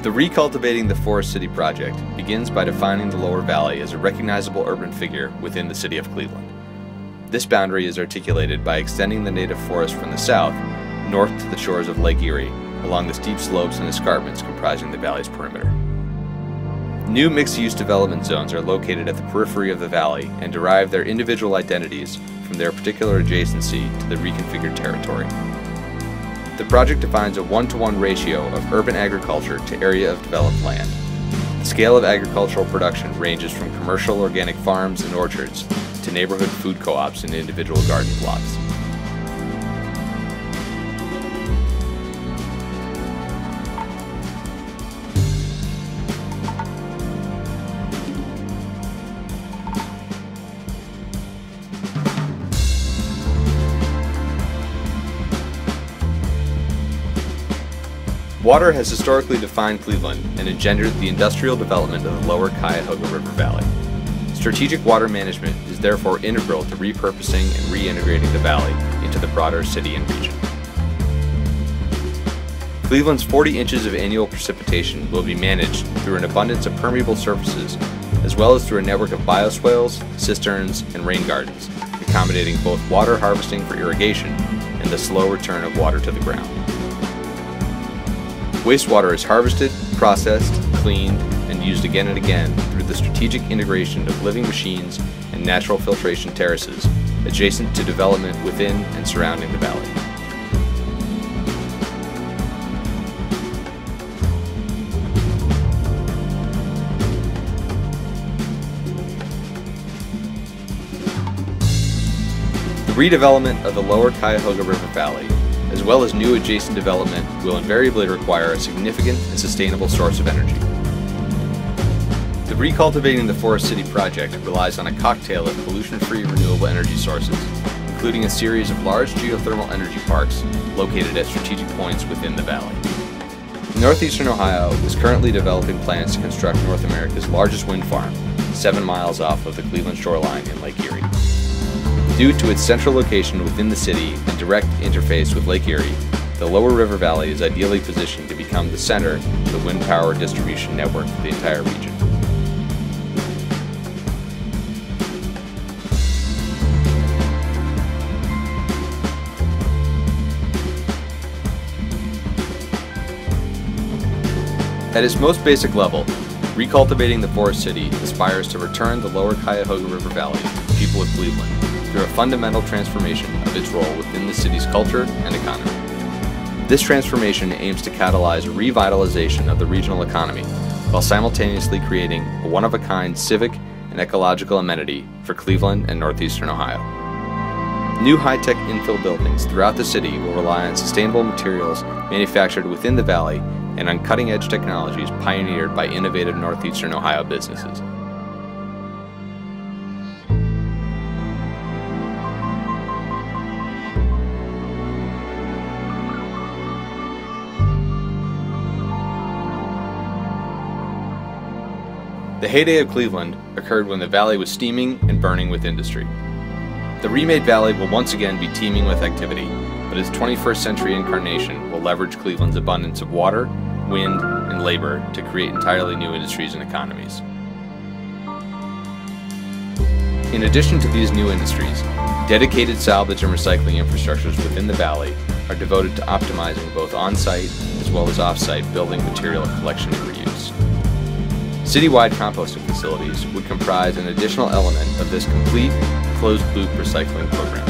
The Recultivating the Forest City project begins by defining the Lower Valley as a recognizable urban figure within the city of Cleveland. This boundary is articulated by extending the native forest from the south, north to the shores of Lake Erie, along the steep slopes and escarpments comprising the valley's perimeter. New mixed-use development zones are located at the periphery of the valley and derive their individual identities from their particular adjacency to the reconfigured territory. The project defines a 1-to-1 ratio of urban agriculture to area of developed land. The scale of agricultural production ranges from commercial organic farms and orchards to neighborhood food co-ops and individual garden plots. Water has historically defined Cleveland and engendered the industrial development of the lower Cuyahoga River Valley. Strategic water management is therefore integral to repurposing and reintegrating the valley into the broader city and region. Cleveland's 40 inches of annual precipitation will be managed through an abundance of permeable surfaces, as well as through a network of bioswales, cisterns, and rain gardens, accommodating both water harvesting for irrigation and the slow return of water to the ground. Wastewater is harvested, processed, cleaned, and used again and again through the strategic integration of living machines and natural filtration terraces adjacent to development within and surrounding the valley. The redevelopment of the lower Cuyahoga River Valley, as well as new adjacent development, will invariably require a significant and sustainable source of energy. The Recultivating the Forest City project relies on a cocktail of pollution-free renewable energy sources, including a series of large geothermal energy parks located at strategic points within the valley. Northeastern Ohio is currently developing plans to construct North America's largest wind farm, 7 miles off of the Cleveland shoreline in Lake Erie. Due to its central location within the city and direct interface with Lake Erie, the lower river valley is ideally positioned to become the center of the wind power distribution network for the entire region. At its most basic level, Recultivating the Forest City aspires to return the lower Cuyahoga River Valley to the people of Cleveland through a fundamental transformation of its role within the city's culture and economy. This transformation aims to catalyze a revitalization of the regional economy while simultaneously creating a one-of-a-kind civic and ecological amenity for Cleveland and northeastern Ohio. New high-tech infill buildings throughout the city will rely on sustainable materials manufactured within the valley and on cutting-edge technologies pioneered by innovative northeastern Ohio businesses. The heyday of Cleveland occurred when the valley was steaming and burning with industry. The remade valley will once again be teeming with activity, but its 21st century incarnation will leverage Cleveland's abundance of water, wind, and labor to create entirely new industries and economies. In addition to these new industries, dedicated salvage and recycling infrastructures within the valley are devoted to optimizing both on-site as well as off-site building material collection and reuse. Citywide composting facilities would comprise an additional element of this complete, closed-loop recycling program.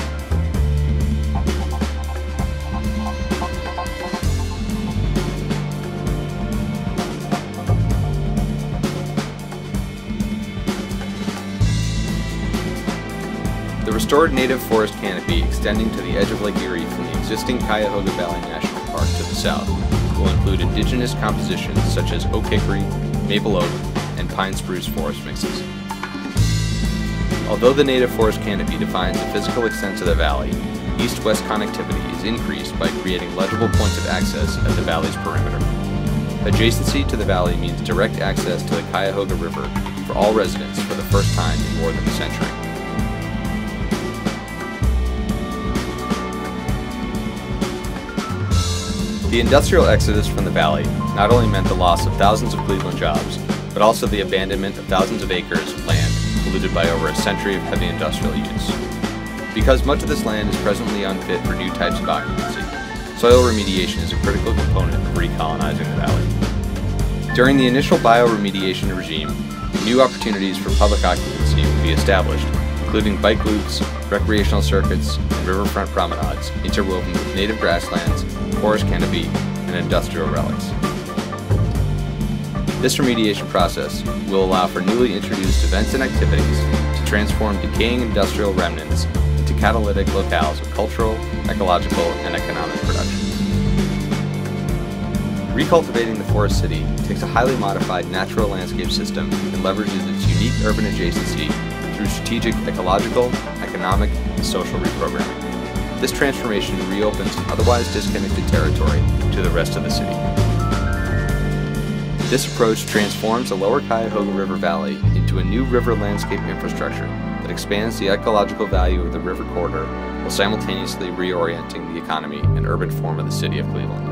The restored native forest canopy extending to the edge of Lake Erie from the existing Cuyahoga Valley National Park to the south will include indigenous compositions such as oak hickory, maple oak, and pine spruce forest mixes. Although the native forest canopy defines the physical extent of the valley, east-west connectivity is increased by creating legible points of access at the valley's perimeter. Adjacency to the valley means direct access to the Cuyahoga River for all residents for the first time in more than a century. The industrial exodus from the valley not only meant the loss of thousands of Cleveland jobs, but also the abandonment of thousands of acres of land polluted by over a century of heavy industrial use. Because much of this land is presently unfit for new types of occupancy, soil remediation is a critical component of recolonizing the valley. During the initial bioremediation regime, new opportunities for public occupancy will be established, including bike loops, recreational circuits, and riverfront promenades interwoven with native grasslands, forest canopy, and industrial relics. This remediation process will allow for newly introduced events and activities to transform decaying industrial remnants into catalytic locales of cultural, ecological, and economic production. Recultivating the Forest City takes a highly modified natural landscape system and leverages its unique urban adjacency through strategic ecological, economic, and social reprogramming. This transformation reopens otherwise disconnected territory to the rest of the city. This approach transforms the lower Cuyahoga River Valley into a new river landscape infrastructure that expands the ecological value of the river corridor while simultaneously reorienting the economy and urban form of the city of Cleveland.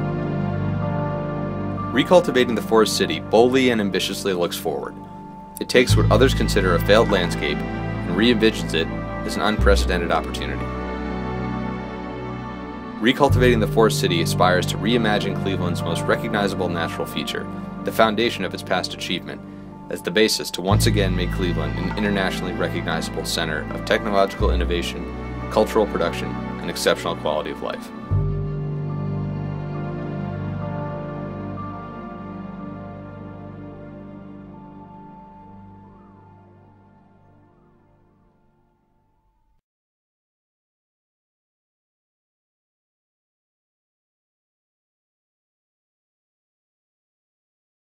Recultivating the Forest City boldly and ambitiously looks forward. It takes what others consider a failed landscape and re-envisions it as an unprecedented opportunity. Recultivating the Forest City aspires to reimagine Cleveland's most recognizable natural feature, the foundation of its past achievement, as the basis to once again make Cleveland an internationally recognizable center of technological innovation, cultural production, and exceptional quality of life.